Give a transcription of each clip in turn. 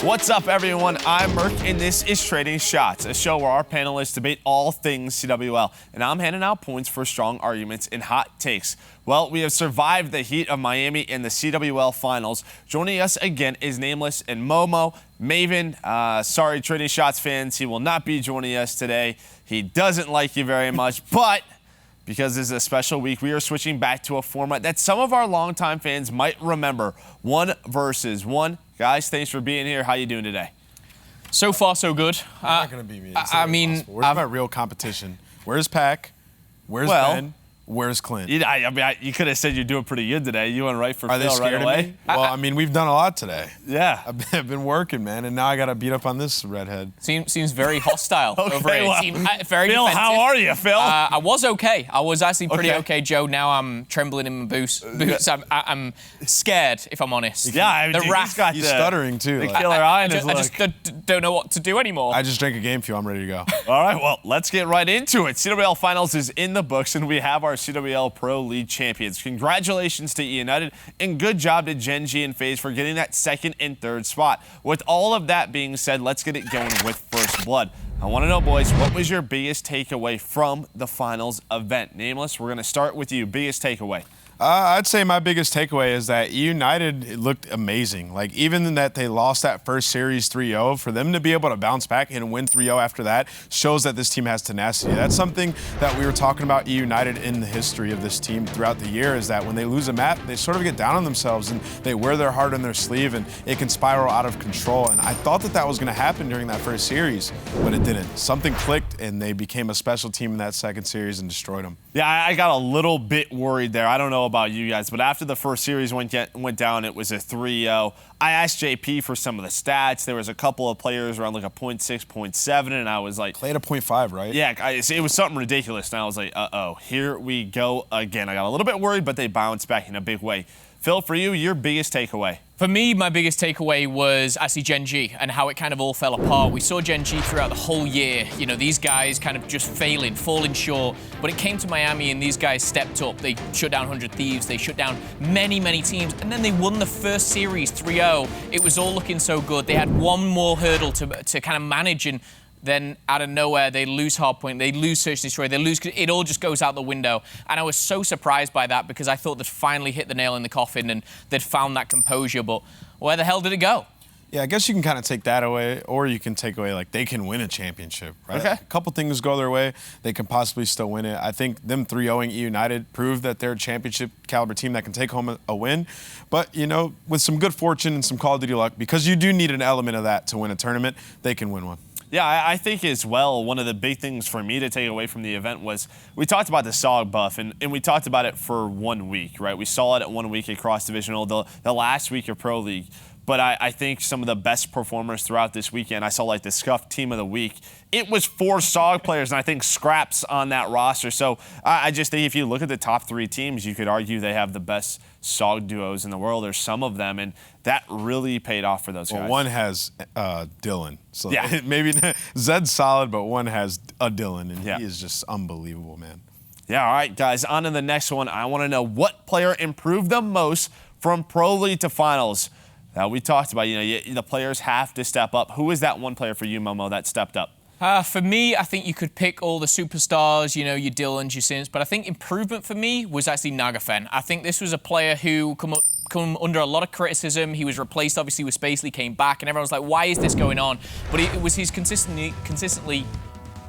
What's up, everyone? I'm Merk, and this is Trading Shots, a show where our panelists debate all things CWL, and I'm handing out points for strong arguments and hot takes. Well, we have survived the heat of Miami in the CWL Finals. Joining us again is Nameless and MoMo. Maven, sorry, Trading Shots fans, he will not be joining us today. He doesn't like you very much, but because this is a special week, we are switching back to a format that some of our longtime fans might remember, 1 versus 1. Guys, thanks for being here. How you doing today? So far, so good. You're not going to beat me. I mean, where's my real competition? Where's Pac? Where's Ben? Where's Clint? You could have said you're doing pretty good today. You went right for Are they Phil scared right of away. me? Well, I mean, we've done a lot today. Yeah. I've been working, man, and now I got to beat up on this redhead. Seems very hostile over Okay, here. well, Very Phil, defensive. how are you, Phil? I was okay. I was actually pretty okay, Joe. Now I'm trembling in my boots. I'm scared, if I'm honest. Yeah, I mean, the wrath. He's stuttering, too. The Like, killer eye in his I look. just don't know what to do anymore. I just drank a game fuel. I'm ready to go. All right, well, let's get right into it. CWL Finals is in the books, and we have our CWL Pro League champions. Congratulations to eUnited, and good job to GEN.G and FaZe for getting that 2nd and 3rd spot. With all of that being said, let's get it going with First Blood. I want to know, boys, what was your biggest takeaway from the finals event? Nameless, we're going to start with you. Biggest takeaway. I'd say my biggest takeaway is that eUnited looked amazing. Like, even that they lost that first series 3-0, for them to be able to bounce back and win 3-0 after that shows that this team has tenacity. That's something that we were talking about eUnited in the history of this team throughout the year, is that when they lose a map, they sort of get down on themselves and they wear their heart on their sleeve, and it can spiral out of control. And I thought that was going to happen during that first series, but it didn't. Something clicked, and they became a special team in that second series and destroyed them. Yeah, I got a little bit worried there. I don't know about you guys, but after the first series went down, it was a 3-0. I asked JP for some of the stats. There was a couple of players around like a 0.6, 0.7, and I was like... Played a 0.5, right? Yeah, it was something ridiculous, and I was like, uh-oh, here we go again. I got a little bit worried, but they bounced back in a big way. Phil, for you, your biggest takeaway? For me, my biggest takeaway was actually GEN.G and how it kind of all fell apart. We saw GEN.G throughout the whole year. You know, these guys kind of just falling short. But it came to Miami and these guys stepped up. They shut down 100 Thieves. They shut down many, many teams. And then they won the first series 3-0. It was all looking so good. They had one more hurdle to kind of manage, and then out of nowhere, they lose Hardpoint, they lose Search and Destroy, they lose, it all just goes out the window. And I was so surprised by that because I thought they'd finally hit the nail in the coffin and they'd found that composure, but where the hell did it go? Yeah, I guess you can kind of take that away, or you can take away, like, they can win a championship, right? Okay. A couple things go their way, they can possibly still win it. I think them 3-0ing eUnited proved that they're a championship caliber team that can take home a win. But, you know, with some good fortune and some Call of Duty luck, because you do need an element of that to win a tournament, they can win one. Yeah, I think as well, one of the big things for me to take away from the event was we talked about the SOG buff, and we talked about it for 1 week, right? We saw it at 1 week across divisional, the last week of Pro League. But I think some of the best performers throughout this weekend, I saw like the Scuffed Team of the Week. It was 4 SOG players, and I think Scraps on that roster. So I just think if you look at the top 3 teams, you could argue they have the best SOG duos in the world, or some of them, and that really paid off for those guys. Well, one has Dylan. So yeah. Maybe Zed's solid, but one has a Dylan, and yeah. he is just unbelievable, man. Yeah, all right, guys, on to the next one. I want to know what player improved the most from Pro League to Finals. We talked about, the players have to step up. Who is that one player for you, Momo, that stepped up? For me, I think you could pick all the superstars, your Dylans, your Sims, but I think improvement for me was actually Nagafen. I think this was a player who come under a lot of criticism. He was replaced, obviously, with Spacely, came back, and everyone was like, why is this going on? But it was his consistently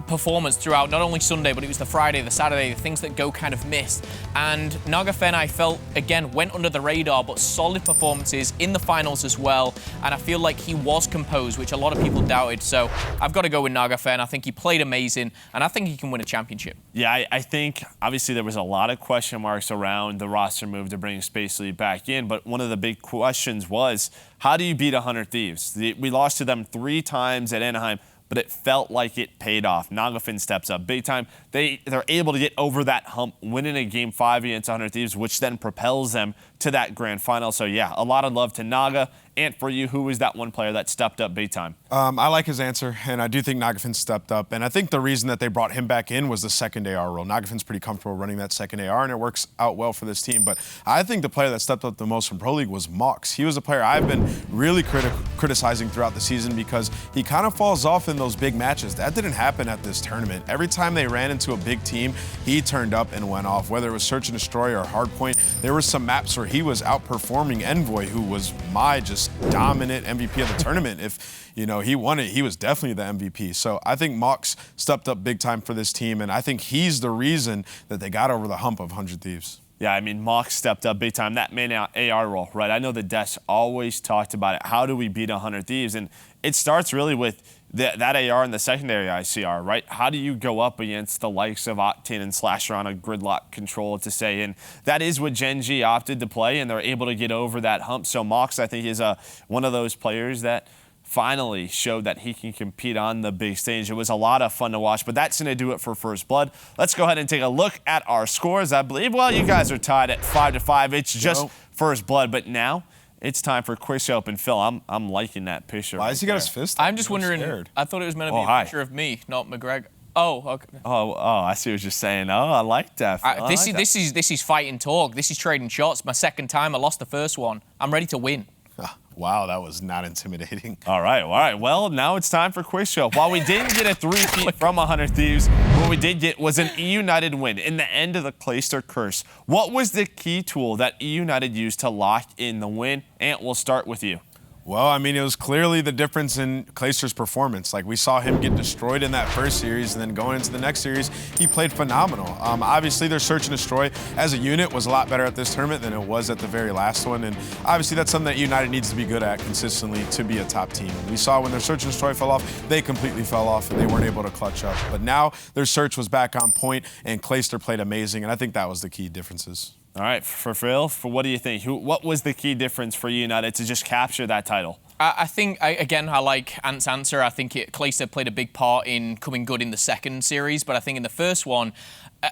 performance throughout not only Sunday, but it was the Friday, the Saturday, the things that go kind of missed. And Nagafen, I felt, again, went under the radar, but solid performances in the finals as well. And I feel like he was composed, which a lot of people doubted. So I've got to go with Nagafen. I think he played amazing, and I think he can win a championship. Yeah, I think, obviously, there was a lot of question marks around the roster move to bring Spacely back in, but one of the big questions was, how do you beat 100 Thieves? We lost to them 3 times at Anaheim, but it felt like it paid off. Nagafen steps up big time. They're able to get over that hump, winning a Game 5 against 100 Thieves, which then propels them to that grand final. So, yeah, a lot of love to Naga. And for you, who was that one player that stepped up big time? I like his answer, and I do think Nagafen stepped up. And I think the reason that they brought him back in was the second AR role. Nagafen's pretty comfortable running that second AR, and it works out well for this team. But I think the player that stepped up the most from Pro League was Mox. He was a player I've been really criticizing throughout the season because he kind of falls off in those big matches. That didn't happen at this tournament. Every time they ran into a big team, he turned up and went off. Whether it was Search and Destroy or Hardpoint, there were some maps where he was outperforming Envoy, who was my just dominant MVP of the tournament. If he won it, he was definitely the MVP. So I think Mox stepped up big time for this team, and I think he's the reason that they got over the hump of 100 Thieves. Yeah, I mean, Mox stepped up big time. That main AR role, right? I know the Desh always talked about it. How do we beat 100 Thieves? And it starts really with that AR and the secondary ICR, right? How do you go up against the likes of Octane and Slasher on a gridlock control to say? And that is what Gen.G opted to play, and they're able to get over that hump. So Mox, I think, is one of those players that finally showed that he can compete on the big stage. It was a lot of fun to watch, but that's going to do it for First Blood. Let's go ahead and take a look at our scores. I believe, well, you guys are tied at 5-5. It's just First Blood, but now it's time for Quick Open. Phil, I'm liking that picture. Why has he got his fist up? I'm just wondering, scared. I thought it was meant to be a picture of me, not McGregor. Oh, okay. Oh, I see what you're saying. Oh, I like that. This is fighting talk. This is trading shots. My second time. I lost the first one. I'm ready to win. Wow, that was not intimidating. All right. Well, now it's time for Quick Show. While we didn't get a three-peat from 100 Thieves, what we did get was an eUnited win in the end of the Clayster curse. What was the key tool that eUnited used to lock in the win? Ant, we'll start with you. Well, I mean, it was clearly the difference in Clayster's performance. Like, we saw him get destroyed in that first series, and then going into the next series, he played phenomenal. Obviously, their Search and Destroy as a unit was a lot better at this tournament than it was at the very last one, and obviously that's something that United needs to be good at consistently to be a top team. We saw when their Search and Destroy fell off, they completely fell off, and they weren't able to clutch up. But now their Search was back on point, and Clayster played amazing, and I think that was the key differences. All right, for Phil, what do you think? What was the key difference for United to just capture that title? I think, again, I like Ant's answer. I think Clayster played a big part in coming good in the second series, but I think in the first one,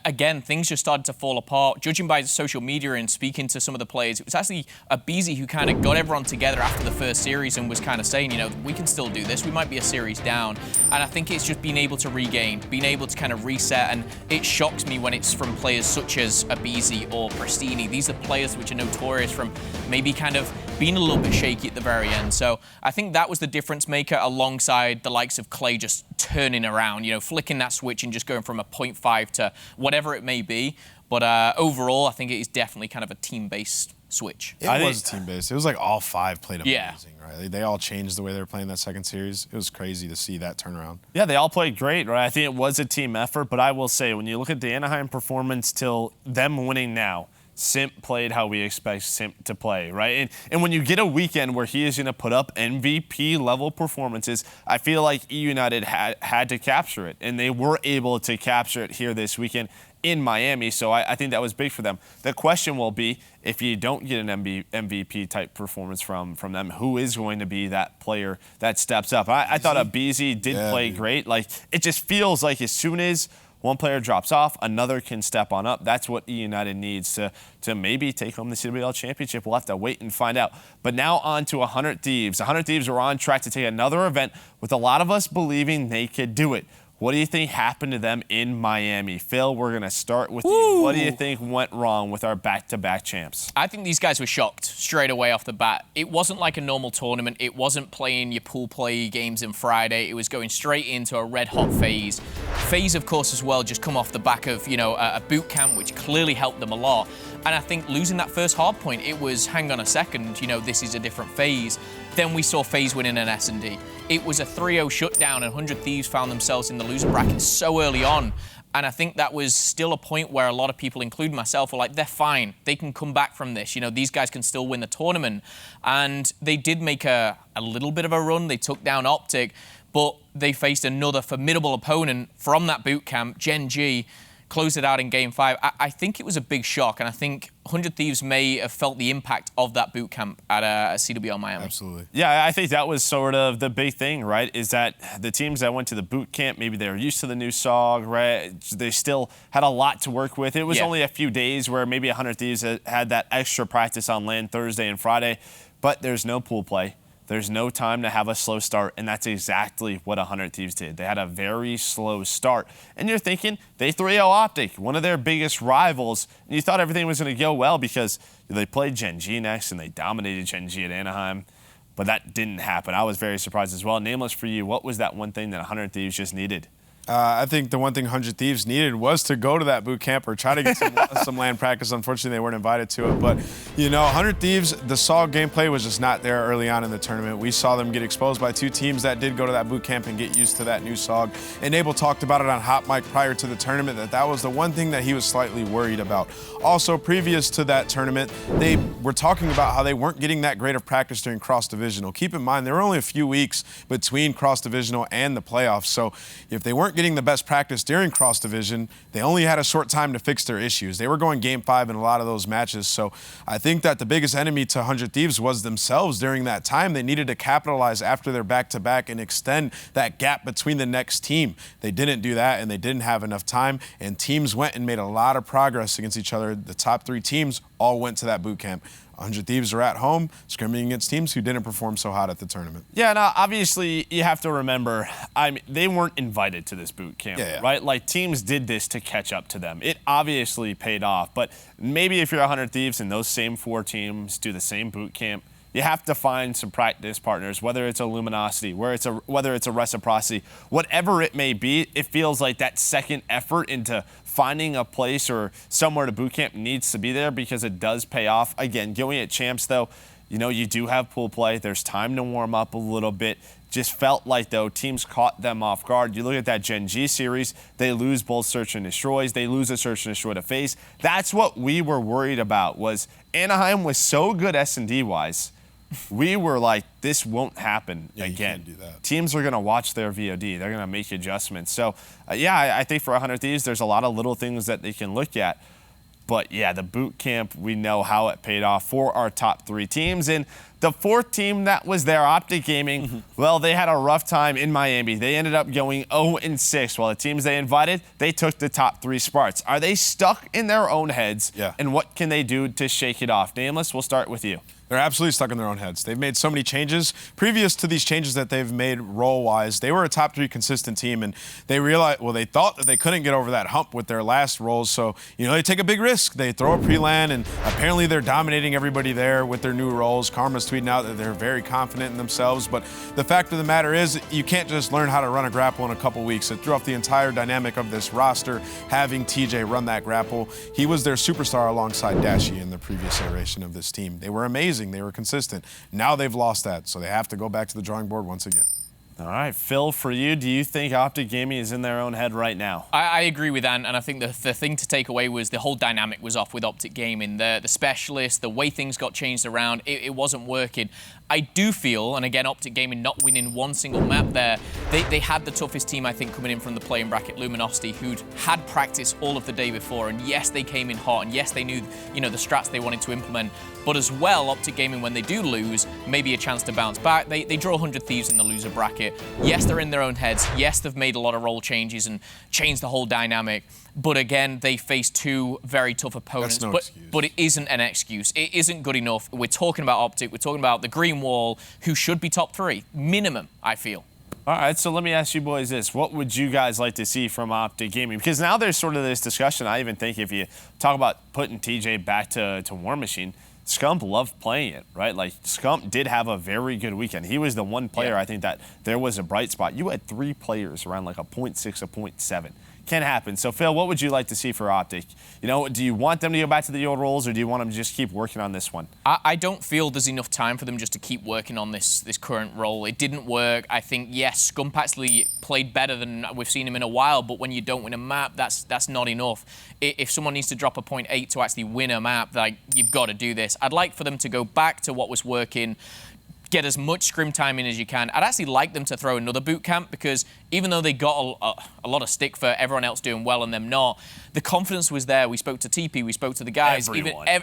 again, things just started to fall apart. Judging by social media and speaking to some of the players, it was actually Abizi who kind of got everyone together after the first series and was kind of saying, we can still do this. We might be a series down. And I think it's just being able to regain, being able to kind of reset. And it shocks me when it's from players such as Abizi or Prestini. These are players which are notorious from maybe kind of being a little bit shaky at the very end. So I think that was the difference maker alongside the likes of Clay just turning around, flicking that switch and just going from a 0.5 to whatever it may be. But overall, I think it is definitely kind of a team-based switch. It was team-based. It was like all five played amazing, yeah. Right? They all changed the way they were playing that second series. It was crazy to see that turnaround. Yeah, they all played great, right? I think it was a team effort, but I will say, when you look at the Anaheim performance till them winning now, Simp played how we expect Simp to play, right? And when you get a weekend where he is going to put up MVP-level performances, I feel like eUnited had to capture it, and they were able to capture it here this weekend in Miami, so I think that was big for them. The question will be, if you don't get an MVP-type performance from them, who is going to be that player that steps up? I thought Abizi did play great. Like, it just feels like as soon as one player drops off, another can step on up. That's what eUnited needs to maybe take home the CWL Championship. We'll have to wait and find out. But now on to 100 Thieves. 100 Thieves are on track to take another event with a lot of us believing they could do it. What do you think happened to them in Miami? Phil, we're going to start with you. What do you think went wrong with our back-to-back champs? I think these guys were shocked straight away off the bat. It wasn't like a normal tournament. It wasn't playing your pool play games in Friday. It was going straight into a red-hot phase. FaZe, of course, as well, just come off the back of, a boot camp, which clearly helped them a lot. And I think losing that first hard point, it was, hang on a second, this is a different phase. Then we saw FaZe winning an S&D. It was a 3-0 shutdown, and 100 Thieves found themselves in the loser bracket so early on. And I think that was still a point where a lot of people, including myself, were like, they're fine. They can come back from this. These guys can still win the tournament. And they did make a little bit of a run. They took down OpTic, but they faced another formidable opponent from that boot camp, GEN.G, closed it out in Game 5. I think it was a big shock, and I think 100 Thieves may have felt the impact of that boot camp at CWL Miami. Absolutely. Yeah, I think that was sort of the big thing, right, is that the teams that went to the boot camp, maybe they were used to the new SOG, right? They still had a lot to work with. It was only a few days where maybe 100 Thieves had that extra practice on LAN Thursday and Friday, but there's no pool play. there's no time to have a slow start, and that's exactly what 100 Thieves did. They had a very slow start. And you're thinking, they 3-0 OpTic, one of their biggest rivals, and you thought everything was going to go well because they played GEN.G next, and they dominated GEN.G at Anaheim. But that didn't happen. I was very surprised as well. Nameless, for you, what was that one thing that 100 Thieves just needed? I think the one thing 100 Thieves needed was to go to that boot camp or try to get some land practice. Unfortunately, they weren't invited to it. But, 100 Thieves, the solid gameplay was just not there early on in the tournament. We saw them get exposed by 2 teams that did go to that boot camp and get used to that new SOG. And Abel talked about it on Hot Mic prior to the tournament, that was the one thing that he was slightly worried about. Also, previous to that tournament, they were talking about how they weren't getting that great of practice during cross-divisional. Keep in mind, there were only a few weeks between cross-divisional and the playoffs. So if they weren't getting the best practice during cross division, they only had a short time to fix their issues. They were going game 5 in a lot of those matches. So I think that the biggest enemy to 100 Thieves was themselves during that time. They needed to capitalize after their back-to-back and extend that gap between the next team. They didn't do that, and they didn't have enough time, and teams went and made a lot of progress against each other. The top 3 teams all went to that boot camp. 100 Thieves are at home, scrimmaging against teams who didn't perform so hot at the tournament. Yeah, and obviously you have to remember, they weren't invited to this boot camp, right? Like, teams did this to catch up to them. It obviously paid off, but maybe if you're 100 Thieves and those same 4 teams do the same boot camp, you have to find some practice partners, whether it's a Luminosity, whether it's a Reciprocity, whatever it may be. It feels like that second effort into finding a place or somewhere to boot camp needs to be there because it does pay off. Again, going at champs, though, you do have pool play. There's time to warm up a little bit. Just felt like, though, teams caught them off guard. You look at that GEN.G series, they lose both Search and Destroys. They lose a Search and Destroy to FaZe. That's what we were worried about, was Anaheim was so good S&D-wise. We were like, this won't happen again. You can't do that. Teams are going to watch their VOD. They're going to make adjustments. So, I think for 100 Thieves, there's a lot of little things that they can look at. But, the boot camp, we know how it paid off for our top 3 teams. And the 4th team that was there, OpTic Gaming, well, they had a rough time in Miami. They ended up going 0-6. While the teams they invited, they took the top 3 spots. Are they stuck in their own heads? Yeah. And what can they do to shake it off? Nameless, we'll start with you. They're absolutely stuck in their own heads. They've made so many changes. Previous to these changes that they've made role-wise, they were a top 3 consistent team, and they realized, they thought that they couldn't get over that hump with their last roles, so, they take a big risk. They throw a pre-LAN, and apparently they're dominating everybody there with their new roles. Karma's tweeting out that they're very confident in themselves, but the fact of the matter is, you can't just learn how to run a grapple in a couple weeks. It threw off the entire dynamic of this roster, having TJ run that grapple. He was their superstar alongside Dashy in the previous iteration of this team. They were amazing. They were consistent. Now they've lost that, so they have to go back to the drawing board once again. All right, Phil, for you, do you think OpTic Gaming is in their own head right now? I agree with Ant, and I think the thing to take away was the whole dynamic was off with OpTic Gaming. The specialists, the way things got changed around, it wasn't working. I do feel, and again, OpTic Gaming not winning one single map there, they had the toughest team, I think, coming in from the play-in bracket, Luminosity, who'd had practice all of the day before, and yes, they came in hot, and yes, they knew, the strats they wanted to implement, but as well, OpTic Gaming, when they do lose, maybe a chance to bounce back. They draw 100 Thieves in the loser bracket. Yes, they're in their own heads. Yes, they've made a lot of role changes and changed the whole dynamic. But again, they face 2 very tough opponents. That's no excuse. But it isn't an excuse. It isn't good enough. We're talking about OpTic. We're talking about the Green Wall, who should be top 3, minimum, I feel. All right, so let me ask you boys this. What would you guys like to see from OpTic Gaming? Because now there's sort of this discussion. I even think if you talk about putting TJ back to War Machine, Scump loved playing it, right? Like, Scump did have a very good weekend. He was the one player, I think, that there was a bright spot. You had 3 players around like a 0.6, a 0.7. Can happen. So, Phil, what would you like to see for OpTic? Do you want them to go back to the old roles, or do you want them to just keep working on this one? I don't feel there's enough time for them just to keep working on this current role. It didn't work. I think, yes, Scump actually played better than we've seen him in a while, but when you don't win a map, that's not enough. If someone needs to drop a 0.8 to actually win a map, like, you've got to do this. I'd like for them to go back to what was working, get as much scrim time in as you can. I'd actually like them to throw another boot camp, because even though they got a lot of stick for everyone else doing well and them not, the confidence was there. We spoke to TP, we spoke to the guys,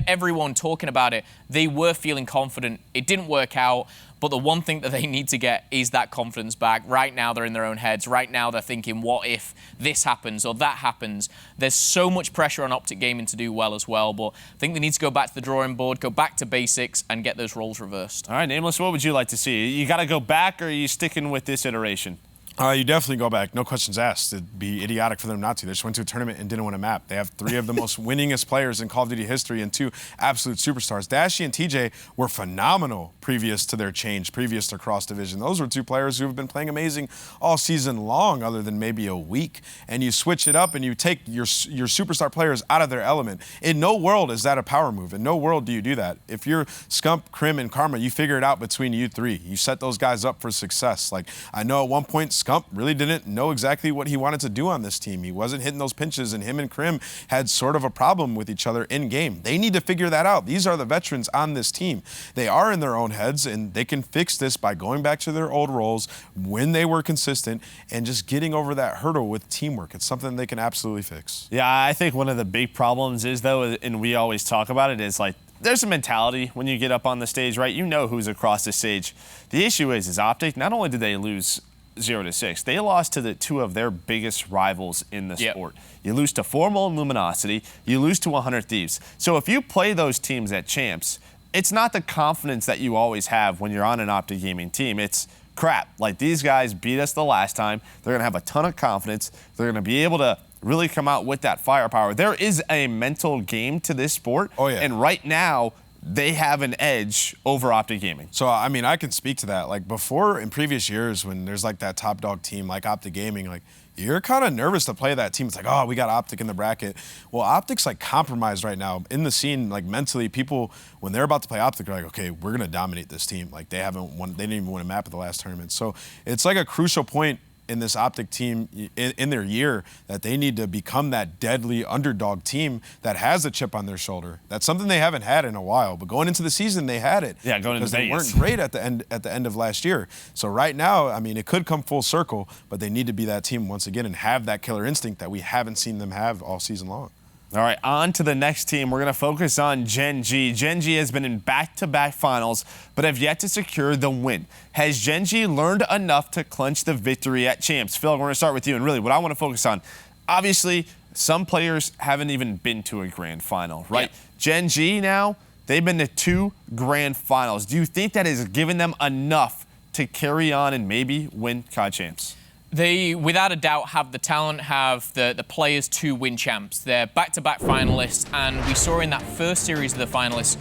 everyone talking about it. They were feeling confident. It didn't work out, But the one thing that they need to get is that confidence back. Right now, they're in their own heads. Right now, they're thinking, what if this happens or that happens? There's so much pressure on OpTic Gaming to do well as well. But I think they need to go back to the drawing board, go back to basics, and get those roles reversed. All right, Nameless, what would you like to see? You got to go back, or are you sticking with this iteration? You definitely go back. No questions asked. It'd be idiotic for them not to. They just went to a tournament and didn't win a map. They have 3 of the most winningest players in Call of Duty history and 2 absolute superstars. Dashy and TJ were phenomenal previous to their change, previous to Cross Division. Those were 2 players who have been playing amazing all season long, other than maybe a week. And you switch it up and you take your superstar players out of their element. In no world is that a power move. In no world do you do that. If you're Scump, Crim, and Karma, you figure it out between you 3. You set those guys up for success. Like, I know at one point, Scump really didn't know exactly what he wanted to do on this team. He wasn't hitting those pinches, and him and Crim had sort of a problem with each other in game. They need to figure that out. These are the veterans on this team. They are in their own heads, and they can fix this by going back to their old roles when they were consistent and just getting over that hurdle with teamwork. It's something they can absolutely fix. Yeah, I think one of the big problems is, though, and we always talk about it, is like, there's a mentality when you get up on the stage, right? You know who's across the stage. The issue is OpTic, not only did they lose 0-6. They lost to the 2 of their biggest rivals in the sport. You lose to Formal and Luminosity. You lose to 100 Thieves. So if you play those teams at Champs, it's not the confidence that you always have when you're on an OpTic Gaming team. It's crap. Like, these guys beat us the last time. They're going to have a ton of confidence. They're going to be able to really come out with that firepower. There is a mental game to this sport. Oh, yeah. And right now, they have an edge over OpTic Gaming. So, I mean, I can speak to that. Like, before, in previous years, when there's like that top dog team like OpTic Gaming, like, you're kind of nervous to play that team. It's like, oh, we got OpTic in the bracket. Well, OpTic's like compromised right now in the scene. Like, mentally, people, when they're about to play OpTic, are like, okay, we're gonna dominate this team. Like, they didn't even win a map at the last tournament. So it's like a crucial point in this OpTic team in their year that they need to become that deadly underdog team that has a chip on their shoulder. That's something they haven't had in a while, but going into the season they had it. Yeah, going into because they weren't great at the end of last year. So right now, I mean, it could come full circle, but they need to be that team once again and have that killer instinct that we haven't seen them have all season long. All right, on to the next team. We're going to focus on GEN.G. GEN.G has been in back-to-back finals, but have yet to secure the win. Has GEN.G learned enough to clinch the victory at Champs? Phil, we're going to start with you, and really what I want to focus on, obviously, some players haven't even been to a grand final, right? Yeah. GEN.G now, they've been to 2 grand finals. Do you think that has given them enough to carry on and maybe win COD Champs? They, without a doubt, have the talent, have the players to win champs. They're back-to-back finalists, and we saw in that first series of the finals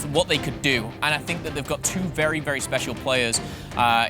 what they could do. And I think that they've got 2 very, very special players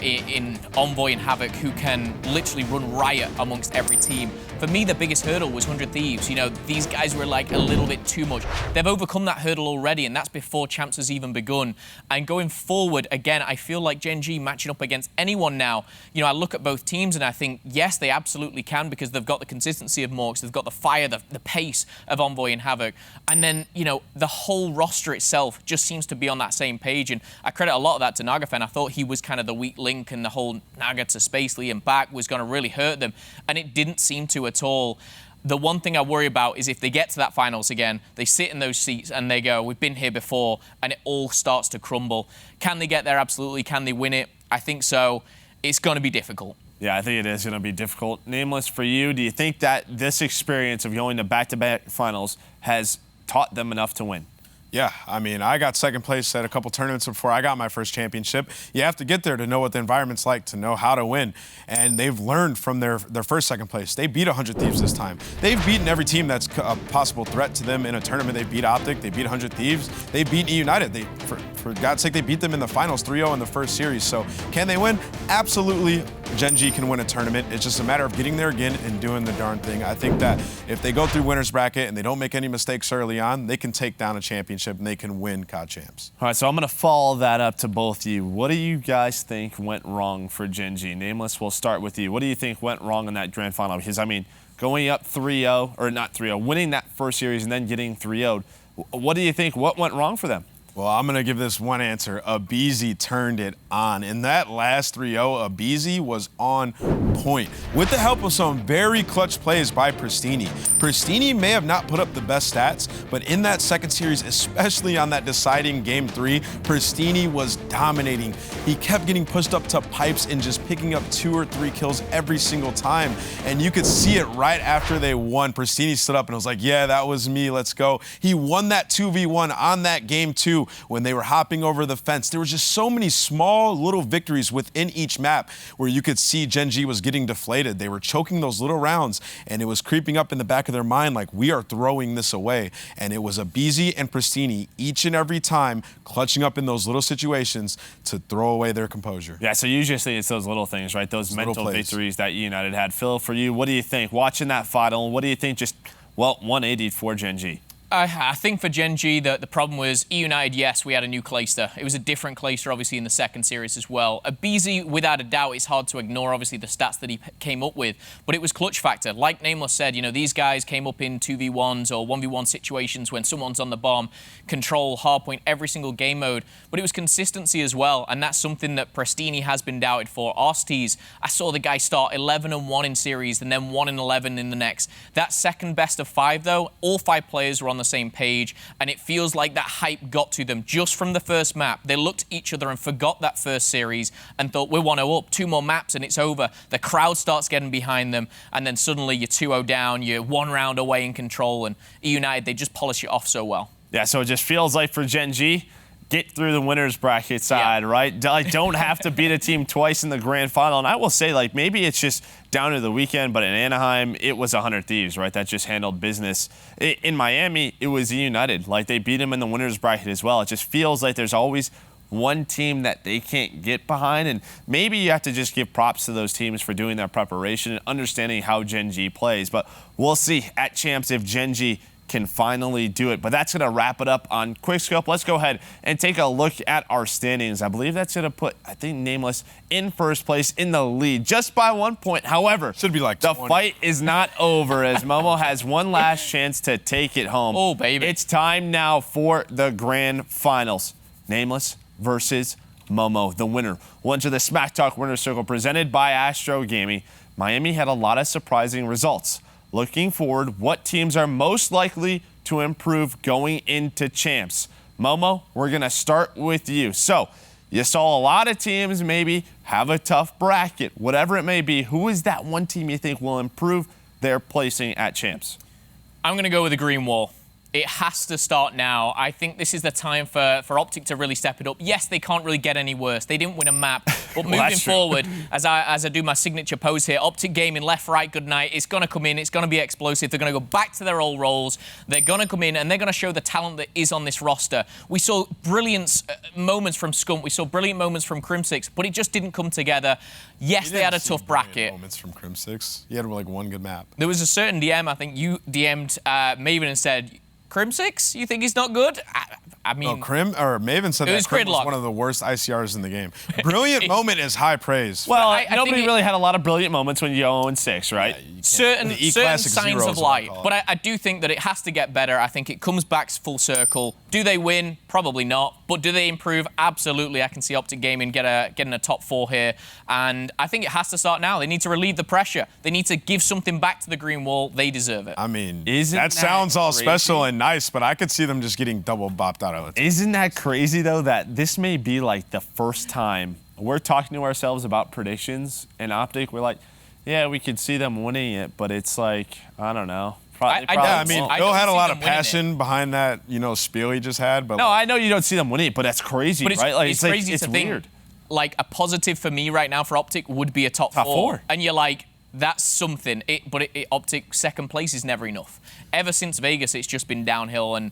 in Envoy and Havoc who can literally run riot amongst every team. For me, the biggest hurdle was 100 Thieves. You know, these guys were like a little bit too much. They've overcome that hurdle already, and that's before champs has even begun. And going forward, again, I feel like GEN.G matching up against anyone now. You know, I look at both teams and I think, yes, they absolutely can because they've got the consistency of Morks, they've got the fire, the pace of Envoy and Havoc. And then, you know, the whole roster itself just seems to be on that same page. And I credit a lot of that to Nagafen. I thought he was kind of the weak link, and the whole Naga to Space Lee and back was going to really hurt them. And it didn't seem to at all. The one thing I worry about is if they get to that finals again, they sit in those seats and they go, we've been here before, and it all starts to crumble. Can they get there? Absolutely. Can they win it? I think so. It's going to be difficult. Yeah, I think it is going to be difficult. Nameless, for you, do you think that this experience of going to back-to-back finals has taught them enough to win? Yeah, I mean, I got second place at a couple tournaments before I got my first championship. You have to get there to know what the environment's like, to know how to win. And they've learned from their first second place. They beat 100 Thieves this time. They've beaten every team that's a possible threat to them in a tournament. They beat OpTic, they beat 100 Thieves, they beat eUnited. For God's sake, they beat them in the finals 3-0 in the first series. So can they win? Absolutely, GEN.G can win a tournament. It's just a matter of getting there again and doing the darn thing. I think that if they go through winner's bracket and they don't make any mistakes early on, they can take down a championship and they can win COD Champs. All right, so I'm going to follow that up to both of you. What do you guys think went wrong for GEN.G? Nameless, we'll start with you. What do you think went wrong in that grand final? Because, I mean, going up 3-0, or not 3-0, winning that first series and then getting 3-0'd, what do you think, what went wrong for them? Well, I'm going to give this one answer. aBeZy turned it on. In that last 3-0, aBeZy was on point. With the help of some very clutch plays by Pristini. Pristini may have not put up the best stats, but in that second series, especially on that deciding Game 3, Pristini was dominating. He kept getting pushed up to pipes and just picking up 2 or 3 kills every single time. And you could see it right after they won. Pristini stood up and was like, yeah, that was me, let's go. He won that 2v1 on that Game 2 when they were hopping over the fence. There was just so many small little victories within each map where you could see Gen.G was getting deflated. They were choking those little rounds, and it was creeping up in the back of their mind like, we are throwing this away. And it was aBeZy and Pristini each and every time clutching up in those little situations to throw away their composure. Yeah, so usually it's those little things, right? Those mental victories that eUnited had. Phil, for you, what do you think? Watching that final, what do you think just, well, 180 for Gen.G? I think for Gen.G, the problem was eUnited, yes, we had a new Clayster. It was a different Clayster, obviously, in the second series as well. aBeZy, without a doubt, it's hard to ignore, obviously, the stats that he came up with. But it was clutch factor. Like Nameless said, you know, these guys came up in 2v1s or 1v1 situations when someone's on the bomb, control, hardpoint, every single game mode. But it was consistency as well, and that's something that Pristini has been doubted for. Astis, I saw the guy start 11-1 in series and then 1-11 in the next. That second best of 5, though, all 5 players were on the same page, and it feels like that hype got to them just from the first map. They looked at each other and forgot that first series and thought, we're 1-0 up, 2 more maps and it's over. The crowd starts getting behind them, and then suddenly you're 2-0 down, you're 1 round away in control, and eUnited, they just polish it off so well. Yeah, so it just feels like for Gen.G, get through the winners bracket side, right? Don't have to beat a team twice in the grand final. And I will say, like, maybe it's just down to the weekend, but in Anaheim, it was 100 Thieves, right? That just handled business. In Miami, it was eUnited. Like, they beat them in the winners bracket as well. It just feels like there's always one team that they can't get behind. And maybe you have to just give props to those teams for doing their preparation and understanding how Gen.G plays. But we'll see at Champs if Gen.G can finally do it. But that's going to wrap it up on Quickscope. Let's go ahead and take a look at our standings. I believe that's going to put, I think, Nameless in first place in the lead just by 1 point. However, should be like the 20. fight is not over as Momo has one last chance to take it home. Oh, baby. It's time now for the grand finals. Nameless versus Momo, the winner. Will enter the Smack Talk Winner's Circle presented by ASTRO Gaming. Miami had a lot of surprising results. Looking forward, what teams are most likely to improve going into Champs? Momo, we're going to start with you. So, you saw a lot of teams maybe have a tough bracket, whatever it may be. Who is that one team you think will improve their placing at Champs? I'm going to go with the Green Wall. It has to start now. I think this is the time for OpTic to really step it up. Yes, they can't really get any worse. They didn't win a map. But moving forward, as I do my signature pose here, OpTic Gaming, left, right, good night. It's going to come in. It's going to be explosive. They're going to go back to their old roles. They're going to come in, and they're going to show the talent that is on this roster. We saw brilliant moments from Skunk. We saw brilliant moments from Crim6, but it just didn't come together. Yes, they had a tough bracket. Moments from Crim6. He had like one good map. There was a certain DM, I think you DM'd Maven and said, Crim6, you think he's not good? I mean, Maven said that Crim was one of the worst ICRs in the game. Brilliant moment is high praise. Well, nobody really had a lot of brilliant moments when you 0-6, right? Yeah, certain signs of light, but I do think that it has to get better. I think it comes back full circle. Do they win? Probably not. But do they improve? Absolutely. I can see OpTic Gaming getting a top 4 here, and I think it has to start now. They need to relieve the pressure. They need to give something back to the Green Wall. They deserve it. I mean, that sounds all special and nice, but I could see them just getting double bopped out of it. Isn't that crazy, though, that this may be like the first time we're talking to ourselves about predictions and OpTic? We're like, yeah, we could see them winning it, but it's like, I don't know. Phil had a lot of passion behind that, spiel he just had. But no, I know you don't see them winning it, but that's crazy, right? Like, it's crazy to weird. Think, like, a positive for me right now for OpTic would be a top 4. And you're like, that's something. But OpTic second place is never enough. Ever since Vegas, it's just been downhill, and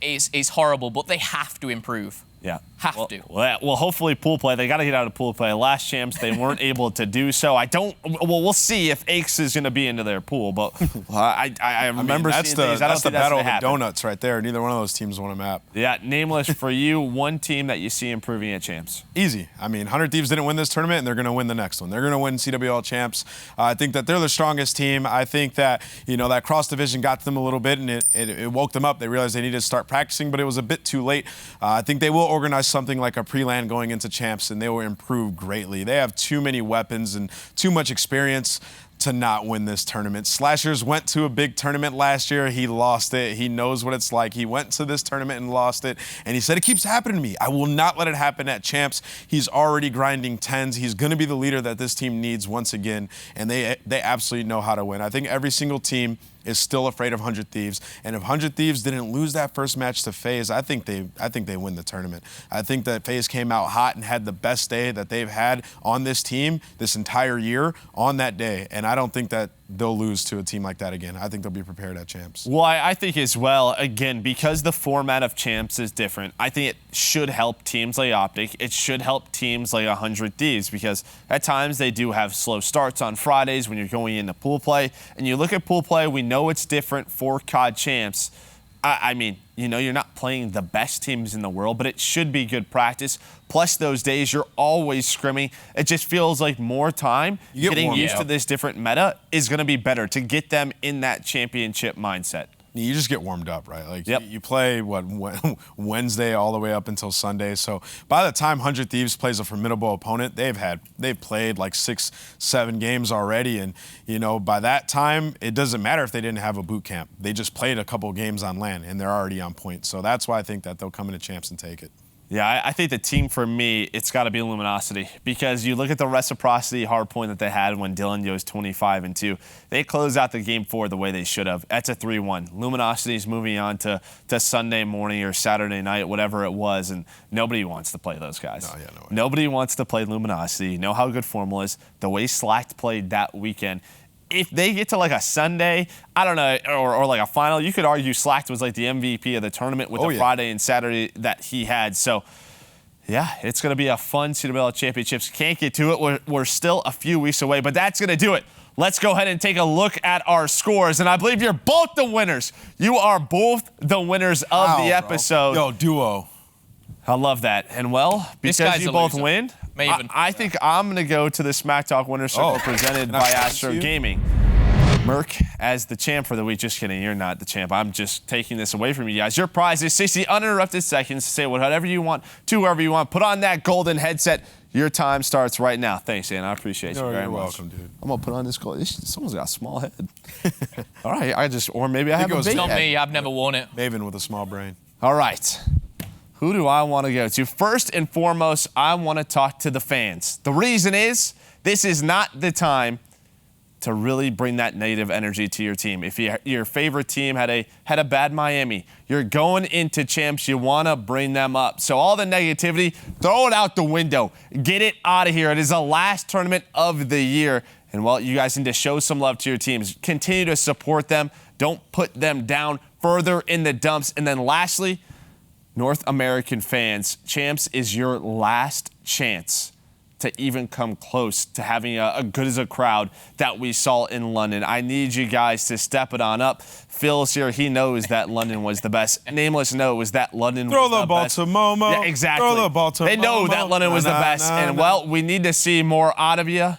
it's horrible, but they have to improve. Yeah. Have to. Well, hopefully pool play. They got to get out of pool play. Last champs, they weren't able to do so. We'll see if Aches is going to be into their pool, but I remember that's seeing things. I don't that's the think that's battle gonna of the happen. donuts right there. Neither one of those teams won a map. Yeah, Nameless, for you, one team that you see improving at champs. Easy. I mean, 100 Thieves didn't win this tournament, and they're going to win the next one. They're going to win CWL champs. I think that they're the strongest team. I think that, that cross division got to them a little bit, and it woke them up. They realized they needed to start practicing, but it was a bit too late. I think they will organize something like a pre-land going into champs, and they will improve greatly. They have too many weapons and too much experience to not win this tournament. Slashers went to a big tournament last year. He lost it. He knows what it's like. He went to this tournament and lost it, and he said, it keeps happening to me. I will not let it happen at champs. He's already grinding 10s. He's going to be the leader that this team needs once again, and they absolutely know how to win. I think every single team is still afraid of 100 Thieves, and if 100 Thieves didn't lose that first match to FaZe, I think they win the tournament. I think that FaZe came out hot and had the best day that they've had on this team this entire year on that day, and I don't think that they'll lose to a team like that again. I think they'll be prepared at champs. Well, I think as well, again, because the format of champs is different, I think it should help teams like OpTic. It should help teams like 100 Thieves, because at times they do have slow starts on Fridays when you're going into pool play. And you look at pool play, we know it's different for COD champs. I mean, you're not playing the best teams in the world, but it should be good practice. Plus, those days you're always scrimming. It just feels like more time. Getting used to this different meta is going to be better to get them in that championship mindset. You just get warmed up, right? Like yep. you play Wednesday all the way up until Sunday. So by the time 100 Thieves plays a formidable opponent, they've played like 6-7 games already, and by that time it doesn't matter if they didn't have a boot camp. They just played a couple games on LAN and they're already on point. So that's why I think that they'll come into champs and take it. Yeah, I think the team for me, it's got to be Luminosity, because you look at the reciprocity hardpoint that they had when Dylan goes 25-2. They closed out the game 4 the way they should have. That's a 3-1. Luminosity's moving on to Sunday morning or Saturday night, whatever it was, and nobody wants to play those guys. No way. Nobody wants to play Luminosity. You know how good Formal is. The way Slacked played that weekend. If they get to like a Sunday, I don't know, or like a final, you could argue Slacked was like the MVP of the tournament with the Friday and Saturday that he had. So, yeah, it's going to be a fun CWL Championships. Can't get to it. We're still a few weeks away, but that's going to do it. Let's go ahead and take a look at our scores. And I believe you're both the winners. You are both the winners of the episode. Yo, duo. I love that. And, well, because you both win, I think I'm going to go to the Smack Talk Winner Circle presented by ASTRO Gaming. Merk as the champ for the week. Just kidding, you're not the champ. I'm just taking this away from you guys. Your prize is 60 uninterrupted seconds to say whatever you want to whoever you want. Put on that golden headset. Your time starts right now. Thanks, Dan. I appreciate you very much. You're welcome, dude. I'm going to put on this gold. Someone's got a small head. All right, or maybe I have a big head. Not me. I've never worn it. Maven with a small brain. All right. Who do I want to go to? First and foremost, I want to talk to the fans. The reason is this is not the time to really bring that negative energy to your team. If your favorite team had a bad Miami, you're going into champs, you want to bring them up. So all the negativity, throw it out the window. Get it out of here. It is the last tournament of the year. And, well, you guys need to show some love to your teams. Continue to support them. Don't put them down further in the dumps. And then lastly, North American fans, champs is your last chance to even come close to having a good as a crowd that we saw in London. I need you guys to step it on up. Phil's here. He knows that London was the best. Nameless knows that London was the best. Throw the ball to Momo. Yeah, exactly. Throw the ball to Momo. They know that London was the best. And, well, we need to see more out of you.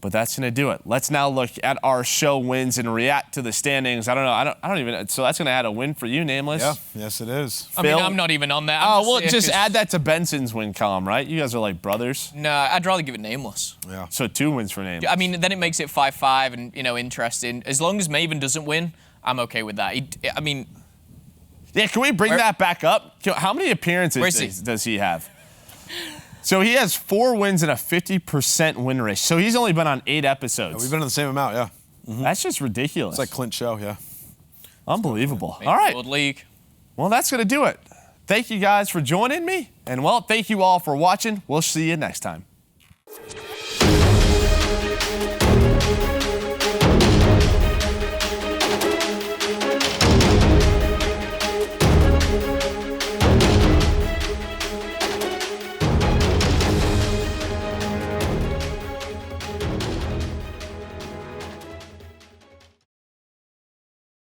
But that's going to do it. Let's now look at our show wins and react to the standings. I don't even. So that's going to add a win for you, Nameless. Yeah, yes it is. I mean, I'm not even on that. Oh, well, just add that to Benson's win column, right? You guys are like brothers. No, I'd rather give it Nameless. Yeah. So 2 wins for Nameless. I mean, then it makes it 5-5 and, interesting. As long as Maven doesn't win, I'm okay with that. Yeah, can we bring that back up? How many appearances does he have? So he has 4 wins and a 50% win rate. So he's only been on 8 episodes. Yeah, we've been on the same amount, yeah. Mm-hmm. That's just ridiculous. It's like Clint's show, yeah. Unbelievable. All right. World League. Well, that's going to do it. Thank you guys for joining me. And, well, thank you all for watching. We'll see you next time.